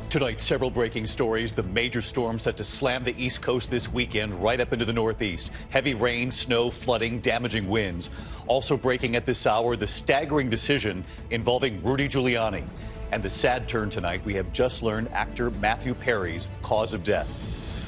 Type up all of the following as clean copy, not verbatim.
Tonight, several breaking stories. The major storm set to slam the East Coast this weekend, right up into the Northeast. Heavy rain, snow, flooding, damaging winds. Also breaking at this hour, the staggering decision involving Rudy Giuliani. And the sad turn tonight, we have just learned actor Matthew Perry's cause of death.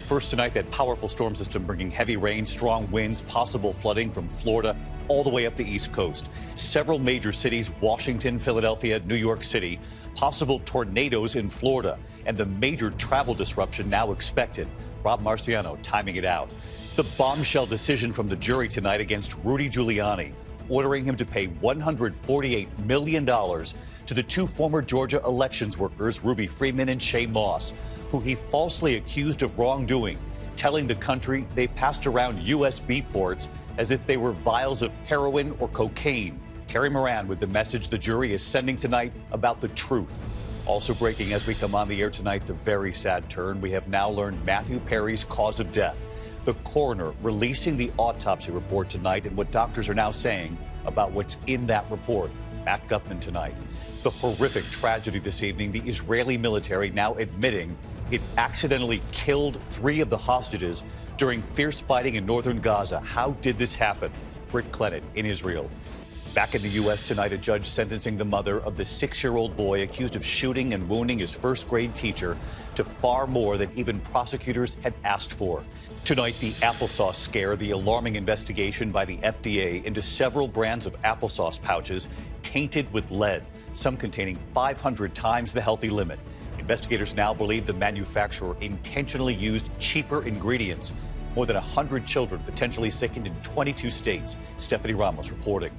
First tonight, that powerful storm system bringing heavy rain, strong winds, possible flooding from Florida all the way up the East Coast. Several major cities, Washington, Philadelphia, New York City. Possible tornadoes in Florida and the major travel disruption now expected. Rob Marciano timing it out. The bombshell decision from the jury tonight against Rudy Giuliani, ordering him to pay $148 million to the two former Georgia elections workers, Ruby Freeman and Shay Moss, who he falsely accused of wrongdoing, telling the country they passed around USB ports as if they were vials of heroin or cocaine. Terry Moran with the message the jury is sending tonight about the truth. Also breaking as we come on the air tonight, the very sad turn. We have now learned Matthew Perry's cause of death. The coroner releasing the autopsy report tonight and what doctors are now saying about what's in that report. Matt Gutman tonight. The horrific tragedy this evening, the Israeli military now admitting it accidentally killed 3 of the hostages during fierce fighting in Northern Gaza. How did this happen? Britt Clennett in Israel. Back in the U.S. tonight, a judge sentencing the mother of the 6-year-old boy accused of shooting and wounding his first-grade teacher to far more than even prosecutors had asked for. Tonight, the applesauce scare, the alarming investigation by the FDA into several brands of applesauce pouches tainted with lead, some containing 500 times the healthy limit. Investigators now believe the manufacturer intentionally used cheaper ingredients. More than 100 children potentially sickened in 22 states. Stephanie Ramos reporting.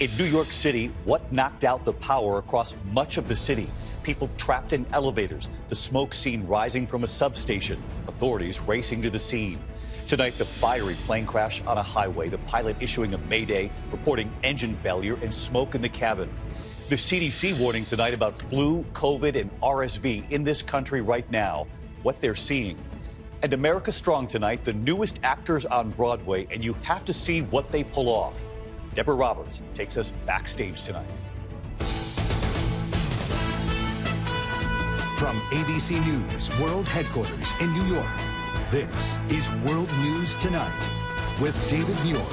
In New York City, what knocked out the power across much of the city? People trapped in elevators, the smoke seen rising from a substation, authorities racing to the scene. Tonight, the fiery plane crash on a highway, the pilot issuing a mayday, reporting engine failure and smoke in the cabin. The CDC warning tonight about flu, COVID, and RSV in this country right now, what they're seeing. And America Strong tonight, the newest actors on Broadway, and you have to see what they pull off. Deborah Roberts takes us backstage tonight. From ABC News World Headquarters in New York, this is World News Tonight with David Muir.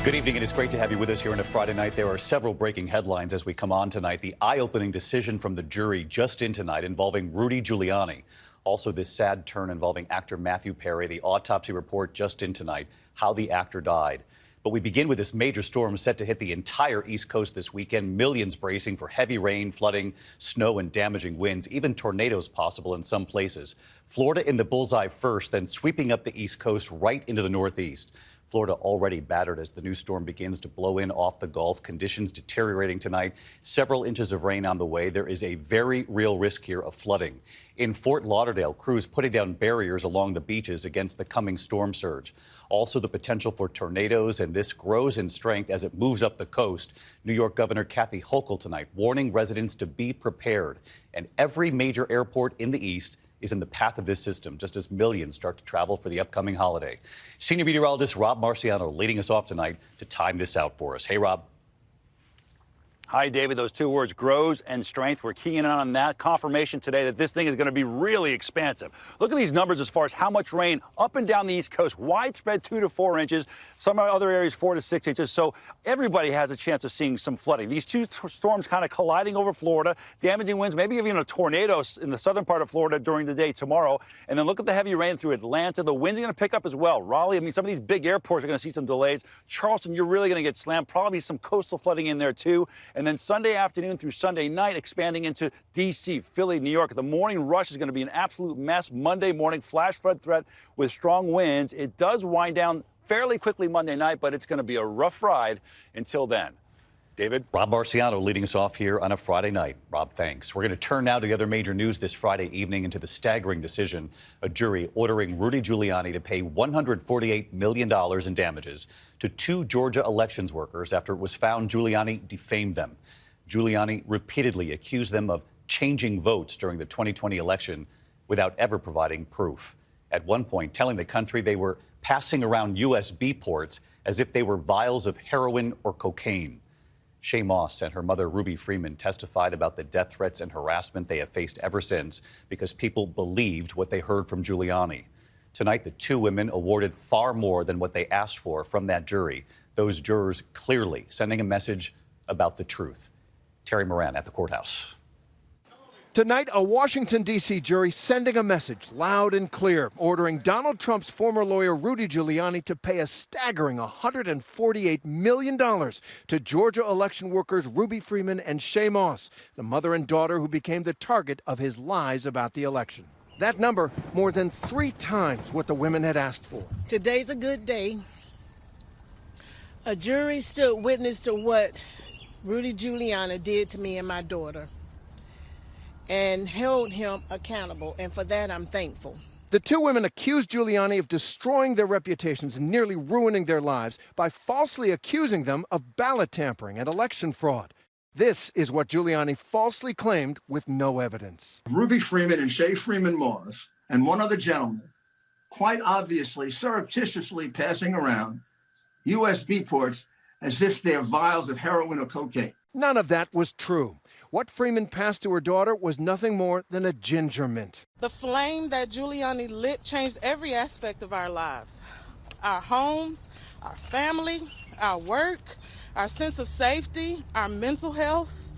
Good evening, and it's great to have you with us here on a Friday night. There are several breaking headlines as we come on tonight. The eye-opening decision from the jury just in tonight involving Rudy Giuliani. Also, this sad turn involving actor Matthew Perry. The autopsy report just in tonight, how the actor died. But we begin with this major storm set to hit the entire East Coast this weekend. Millions bracing for heavy rain, flooding, snow, and damaging winds, even tornadoes possible in some places. Florida in the bullseye first, then sweeping up the East Coast right into the Northeast. Florida already battered as the new storm begins to blow in off the Gulf. Conditions deteriorating tonight. Several inches of rain on the way. There is a very real risk here of flooding. In Fort Lauderdale, crews putting down barriers along the beaches against the coming storm surge. Also, the potential for tornadoes, and this grows in strength as it moves up the coast. New York Governor Kathy Hochul tonight warning residents to be prepared. And every major airport in the East is in the path of this system, just as millions start to travel for the upcoming holiday. Senior meteorologist Rob Marciano leading us off tonight to time this out for us. Hey, Rob. Hi, David. Those two words, grows and strength. We're keying in on that. Confirmation today that this thing is going to be really expansive. Look at these numbers as far as how much rain up and down the East Coast. Widespread 2 to 4 inches. Some other areas 4 to 6 inches. So everybody has a chance of seeing some flooding. These two storms kind of colliding over Florida, damaging winds, maybe even a tornado in the southern part of Florida during the day tomorrow. And then look at the heavy rain through Atlanta. The winds are going to pick up as well. Raleigh, I mean, some of these big airports are going to see some delays. Charleston, you're really going to get slammed. Probably some coastal flooding in there, too. And then Sunday afternoon through Sunday night, expanding into D.C., Philly, New York. The morning rush is going to be an absolute mess. Monday morning, flash flood threat with strong winds. It does wind down fairly quickly Monday night, but it's going to be a rough ride until then. David? Rob Marciano leading us off here on a Friday night. Rob, thanks. We're going to turn now to the other major news this Friday evening into the staggering decision, a jury ordering Rudy Giuliani to pay $148 million in damages to 2 Georgia elections workers after it was found Giuliani defamed them. Giuliani repeatedly accused them of changing votes during the 2020 election without ever providing proof. At one point, telling the country they were passing around USB ports as if they were vials of heroin or cocaine. Shay Moss and her mother, Ruby Freeman, testified about the death threats and harassment they have faced ever since because people believed what they heard from Giuliani. Tonight, the two women awarded far more than what they asked for from that jury. Those jurors clearly sending a message about the truth. Terry Moran at the courthouse. Tonight, a Washington, D.C. jury sending a message loud and clear, ordering Donald Trump's former lawyer, Rudy Giuliani, to pay a staggering $148 million to Georgia election workers Ruby Freeman and Shay Moss, the mother and daughter who became the target of his lies about the election. That number, more than 3 times what the women had asked for. Today's a good day. A jury stood witness to what Rudy Giuliani did to me and my daughter, and held him accountable, and for that I'm thankful. The two women accused Giuliani of destroying their reputations and nearly ruining their lives by falsely accusing them of ballot tampering and election fraud. This is what Giuliani falsely claimed with no evidence. Ruby Freeman and Shay Freeman Moss and one other gentleman quite obviously surreptitiously passing around USB ports as if they're vials of heroin or cocaine. None of that was true. What Freeman passed to her daughter was nothing more than a ginger mint. The flame that Giuliani lit changed every aspect of our lives. Our homes, our family, our work, our sense of safety, our mental health,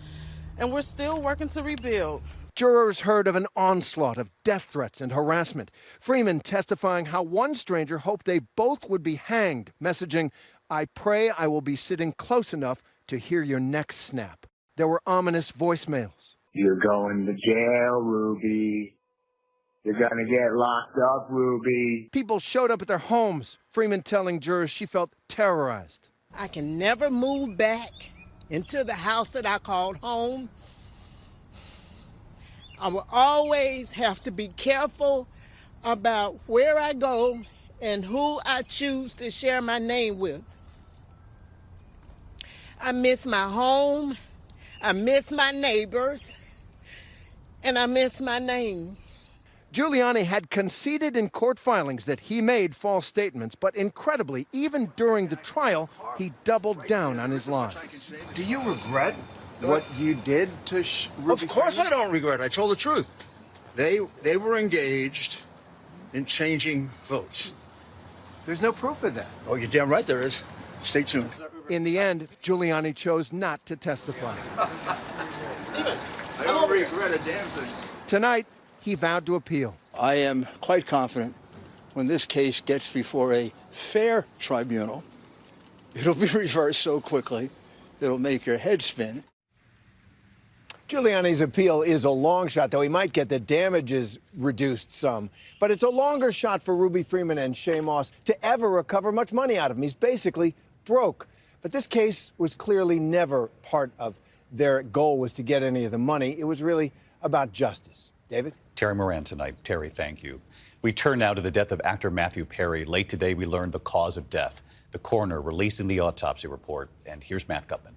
and we're still working to rebuild. Jurors heard of an onslaught of death threats and harassment. Freeman testifying how one stranger hoped they both would be hanged, messaging, "I pray I will be sitting close enough to hear your neck snap." There were ominous voicemails. "You're going to jail, Ruby. You're going to get locked up, Ruby." People showed up at their homes, Freeman telling jurors she felt terrorized. I can never move back into the house that I called home. I will always have to be careful about where I go and who I choose to share my name with. I miss my home, I miss my neighbors, and I miss my name. Giuliani had conceded in court filings that he made false statements, but incredibly, even during the trial, he doubled down on his lies. Do you regret what you did to Ruby? Of course I don't regret. I told the truth. They were engaged in changing votes. There's no proof of that. Oh, you're damn right there is. Stay tuned. In the end, Giuliani chose not to testify. I don't regret a damn thing. Tonight, he vowed to appeal. I am quite confident when this case gets before a fair tribunal, it'll be reversed so quickly, it'll make your head spin. Giuliani's appeal is a long shot, though he might get the damages reduced some. But it's a longer shot for Ruby Freeman and Shay Moss to ever recover much money out of him. He's basically broke. But this case was clearly never part of their goal was to get any of the money. It was really about justice. David? Terry Moran tonight. Terry, thank you. We turn now to the death of actor Matthew Perry. Late today, we learned the cause of death. The coroner releasing the autopsy report. And here's Matt Gutman.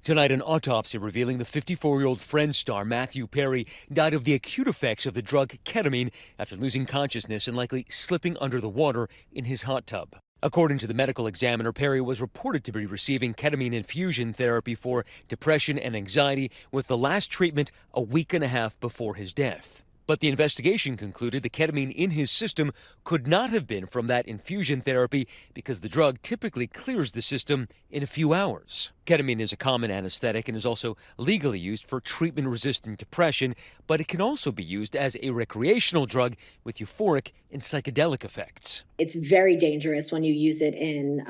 Tonight, an autopsy revealing the 54-year-old Friends star Matthew Perry died of the acute effects of the drug ketamine after losing consciousness and likely slipping under the water in his hot tub. According to the medical examiner, Perry was reported to be receiving ketamine infusion therapy for depression and anxiety, with the last treatment a week and a half before his death. But the investigation concluded the ketamine in his system could not have been from that infusion therapy because the drug typically clears the system in a few hours. Ketamine is a common anesthetic and is also legally used for treatment-resistant depression, but it can also be used as a recreational drug with euphoric and psychedelic effects. It's very dangerous when you use it in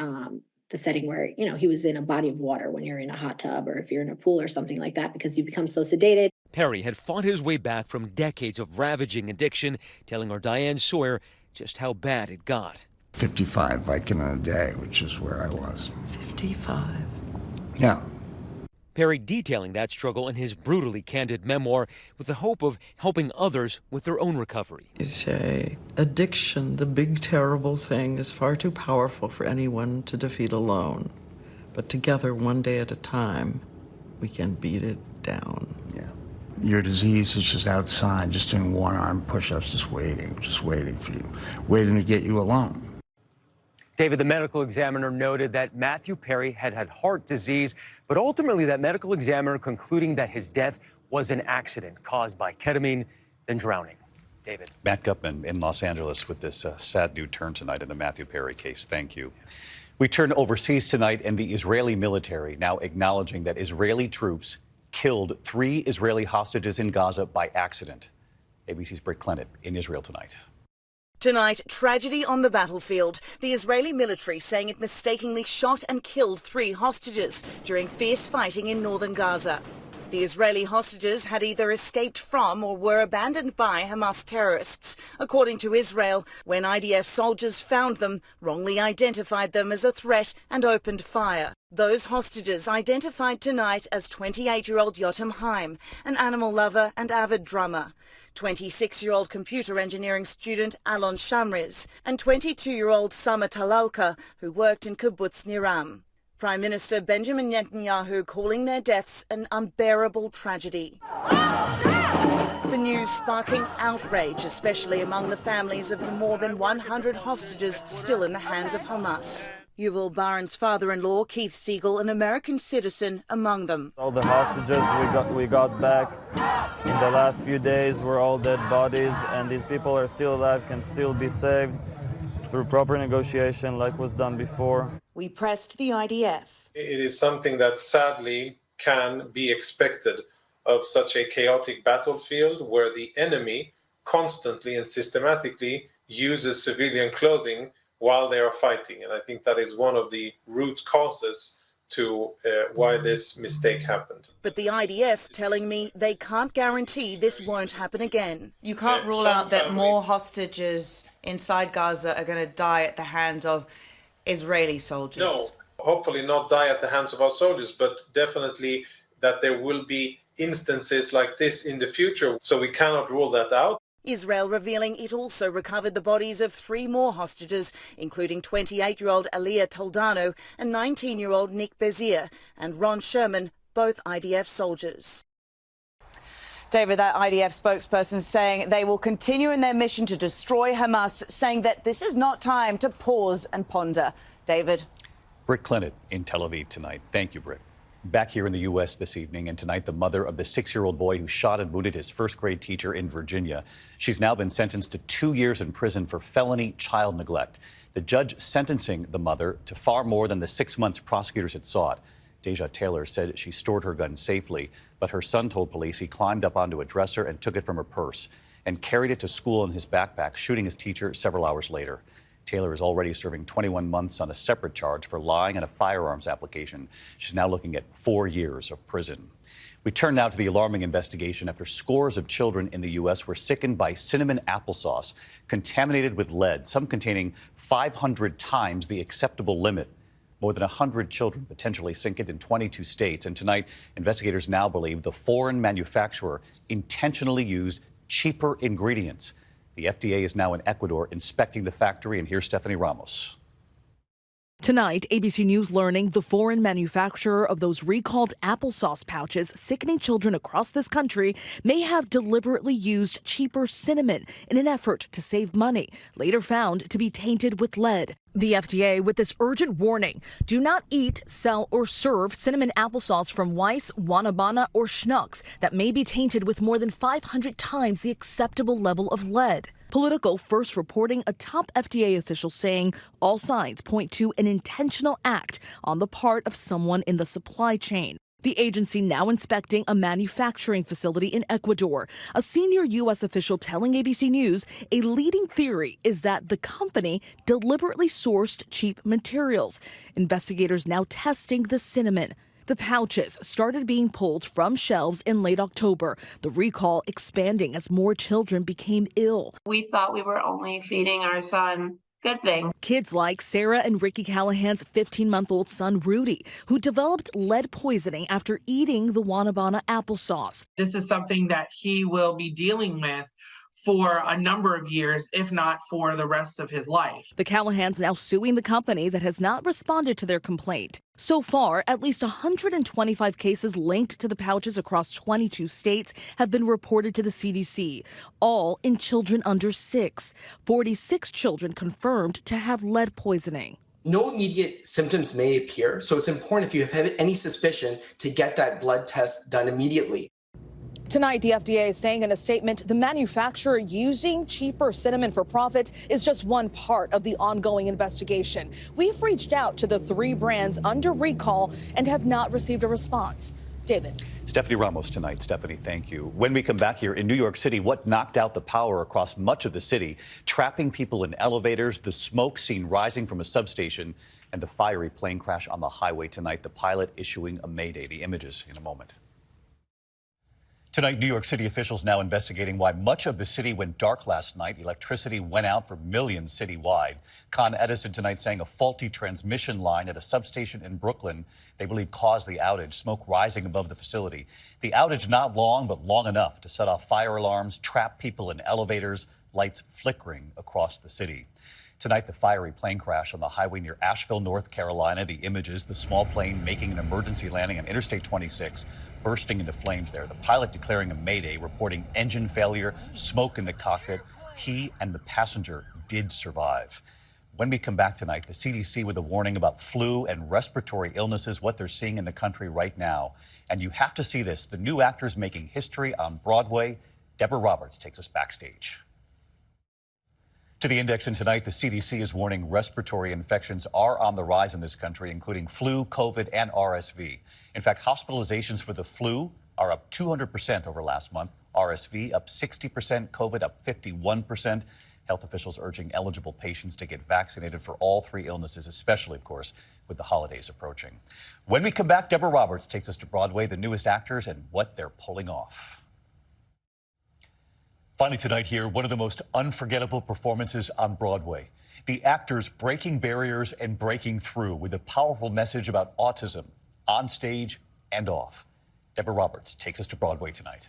the setting where, he was in a body of water, when you're in a hot tub or if you're in a pool or something like that, because you become so sedated. Perry had fought his way back from decades of ravaging addiction, telling our Diane Sawyer just how bad it got. 55 Vicodin a day, which is where I was. 55? Yeah. Perry detailing that struggle in his brutally candid memoir with the hope of helping others with their own recovery. You say, addiction, the big terrible thing, is far too powerful for anyone to defeat alone. But together, one day at a time, we can beat it down. Yeah. Your disease is just outside, just doing one-arm push-ups, just waiting for you, waiting to get you alone. David, the medical examiner noted that Matthew Perry had had heart disease, but ultimately that medical examiner concluding that his death was an accident caused by ketamine, then drowning. David. Matt Gutman in Los Angeles with this sad new turn tonight in the Matthew Perry case. Thank you. We turn overseas tonight, and the Israeli military now acknowledging that Israeli troops killed 3 Israeli hostages in Gaza by accident. ABC's Britt Clennett in Israel tonight. Tonight, tragedy on the battlefield. The Israeli military saying it mistakenly shot and killed 3 hostages during fierce fighting in northern Gaza. The Israeli hostages had either escaped from or were abandoned by Hamas terrorists. According to Israel, when IDF soldiers found them, wrongly identified them as a threat and opened fire. Those hostages identified tonight as 28-year-old Yotam Haim, an animal lover and avid drummer, 26-year-old computer engineering student Alon Shamriz, and 22-year-old Sama Talalka, who worked in Kibbutz Niram. Prime Minister Benjamin Netanyahu calling their deaths an unbearable tragedy. The news sparking outrage, especially among the families of the more than 100 hostages still in the hands of Hamas. Yuval Baran's father-in-law, Keith Siegel, an American citizen, among them. All the hostages we got back in the last few days were all dead bodies, and these people are still alive, can still be saved through proper negotiation like was done before. We pressed the IDF. It is something that sadly can be expected of such a chaotic battlefield where the enemy constantly and systematically uses civilian clothing while they are fighting. And I think that is one of the root causes to why this mistake happened. But the IDF telling me they can't guarantee this won't happen again. You can't rule out that more hostages inside Gaza are going to die at the hands of Israeli soldiers. No, hopefully not die at the hands of our soldiers, but definitely that there will be instances like this in the future. So we cannot rule that out. Israel revealing it also recovered the bodies of 3 more hostages, including 28-year-old Aliyah Toldano and 19-year-old Nick Bezier and Ron Sherman, both IDF soldiers. David, that IDF spokesperson saying they will continue in their mission to destroy Hamas, saying that this is not time to pause and ponder. David. Britt Clennett in Tel Aviv tonight. Thank you, Britt. Back here in the U.S. this evening, and tonight the mother of the 6-year-old boy who shot and wounded his first-grade teacher in Virginia. She's now been sentenced to 2 years in prison for felony child neglect. The judge sentencing the mother to far more than the 6 months prosecutors had sought. Deja Taylor said she stored her gun safely, but her son told police he climbed up onto a dresser and took it from her purse and carried it to school in his backpack, shooting his teacher several hours later. Taylor is already serving 21 months on a separate charge for lying on a firearms application. She's now looking at 4 years of prison. We turn now to the alarming investigation after scores of children in the U.S. were sickened by cinnamon applesauce contaminated with lead, some containing 500 times the acceptable limit. More than 100 children potentially sickened in 22 states. And tonight, investigators now believe the foreign manufacturer intentionally used cheaper ingredients. The FDA is now in Ecuador inspecting the factory, and here's Stephanie Ramos. Tonight, ABC News learning the foreign manufacturer of those recalled applesauce pouches sickening children across this country may have deliberately used cheaper cinnamon in an effort to save money, later found to be tainted with lead. The FDA with this urgent warning: do not eat, sell, or serve cinnamon applesauce from Weiss, Wanabana, or Schnucks that may be tainted with more than 500 times the acceptable level of lead. Politico first reporting a top FDA official saying all signs point to an intentional act on the part of someone in the supply chain. The agency now inspecting a manufacturing facility in Ecuador. A senior U.S. official telling ABC News a leading theory is that the company deliberately sourced cheap materials. Investigators now testing the cinnamon. The pouches started being pulled from shelves in late October, the recall expanding as more children became ill. We thought we were only feeding our son good things. Kids like Sarah and Ricky Callahan's 15-month-old son, Rudy, who developed lead poisoning after eating the Wanabana applesauce. This is something that he will be dealing with for a number of years, if not for the rest of his life. The Callahans now suing the company that has not responded to their complaint. So far, at least 125 cases linked to the pouches across 22 states have been reported to the CDC, all in children under 6. 46 children confirmed to have lead poisoning. No immediate symptoms may appear, so it's important if you have any suspicion to get that blood test done immediately. Tonight, the FDA is saying in a statement the manufacturer using cheaper cinnamon for profit is just one part of the ongoing investigation. We've reached out to the 3 brands under recall and have not received a response. David. Stephanie Ramos tonight. Stephanie, thank you. When we come back here in New York City, what knocked out the power across much of the city, trapping people in elevators, the smoke seen rising from a substation, and the fiery plane crash on the highway tonight, the pilot issuing a mayday. The images in a moment. Tonight, New York City officials now investigating why much of the city went dark last night. Electricity went out for millions citywide. Con Edison tonight saying a faulty transmission line at a substation in Brooklyn they believe caused the outage, smoke rising above the facility. The outage not long, but long enough to set off fire alarms, trap people in elevators, lights flickering across the city. Tonight, the fiery plane crash on the highway near Asheville, North Carolina. The images, the small plane making an emergency landing on Interstate 26, bursting into flames there. The pilot declaring a mayday, reporting engine failure, smoke in the cockpit. He and the passenger did survive. When we come back tonight, the CDC with a warning about flu and respiratory illnesses, what they're seeing in the country right now. And you have to see this. The new actors making history on Broadway. Deborah Roberts takes us backstage. To the Index, and tonight, the CDC is warning respiratory infections are on the rise in this country, including flu, COVID, and RSV. In fact, hospitalizations for the flu are up 200% over last month, RSV up 60%, COVID up 51%. Health officials urging eligible patients to get vaccinated for all 3 illnesses, especially, of course, with the holidays approaching. When we come back, Deborah Roberts takes us to Broadway, the newest actors, and what they're pulling off. Finally tonight here, one of the most unforgettable performances on Broadway. The actors breaking barriers and breaking through with a powerful message about autism, on stage and off. Deborah Roberts takes us to Broadway tonight.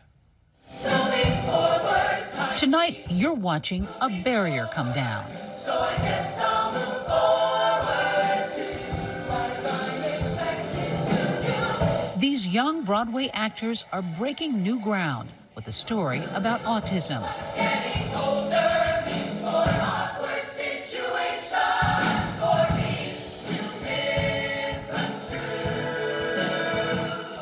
Tonight, you're watching a barrier come down. So I guess I'll move forward to These young Broadway actors are breaking new ground with a story about autism. Getting older means more awkward situations for me to misconstrue.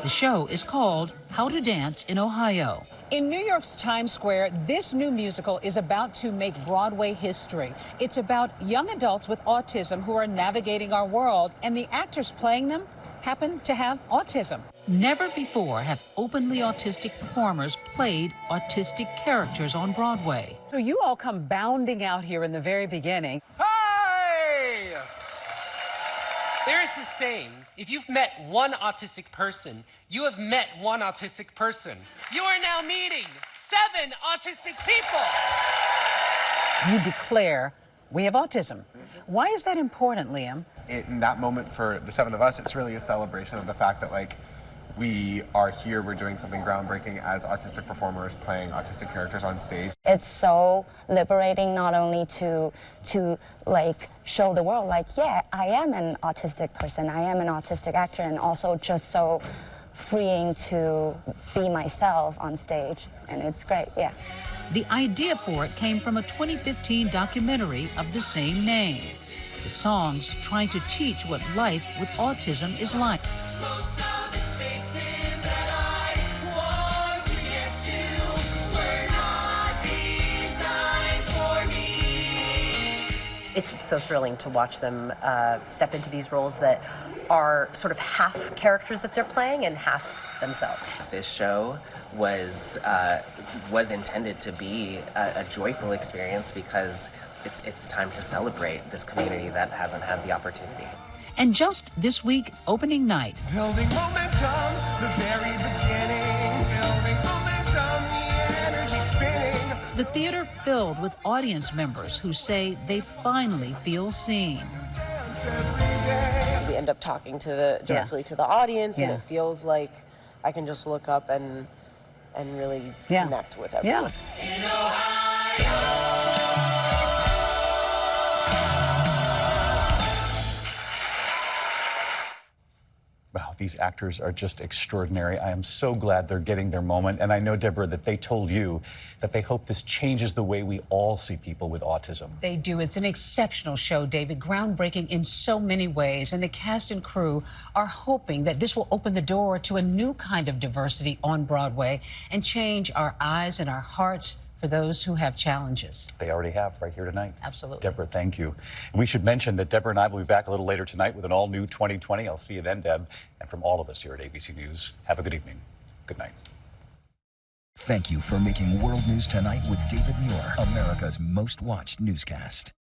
The show is called How to Dance in Ohio. In New York's Times Square, this new musical is about to make Broadway history. It's about young adults with autism who are navigating our world, and the actors playing them happen to have autism. Never before have openly autistic performers played autistic characters on Broadway. So you all come bounding out here in the very beginning. Hey! There is this saying, if you've met one autistic person, you have met one autistic person. You are now meeting 7 autistic people. You declare, we have autism. Why is that important, Liam? In that moment for the 7 of us, it's really a celebration of the fact that, like, we are here, we're doing something groundbreaking as autistic performers playing autistic characters on stage. It's so liberating not only to like show the world, like, yeah, I am an autistic person, I am an autistic actor, and also just so freeing to be myself on stage, and it's great, yeah. The idea for it came from a 2015 documentary of the same name. The songs trying to teach what life with autism is like. Most of the spaces that I want to get to were not designed for me. It's so thrilling to watch them step into these roles that are sort of half characters that they're playing and half themselves. This show was intended to be a joyful experience because it's time to celebrate this community that hasn't had the opportunity. And just this week, opening night, Building momentum, the very beginning. Building momentum, the energy spinning. the theater filled with audience members who say they finally feel seen. We end up talking to directly to the audience, and it feels like I can just look up and really connect with everyone. In Ohio. Wow, These actors are just extraordinary. I am so glad they're getting their moment. And I know, Deborah, that they told you that they hope this changes the way we all see people with autism. They do. It's an exceptional show, David, groundbreaking in so many ways. And the cast and crew are hoping that this will open the door to a new kind of diversity on Broadway and change our eyes and our hearts for those who have challenges. They already have right here tonight. Absolutely. Deborah, thank you. We should mention that Deborah and I will be back a little later tonight with an all-new 2020. I'll see you then, Deb. And from all of us here at ABC News, have a good evening. Good night. Thank you for making World News Tonight with David Muir, America's most watched newscast.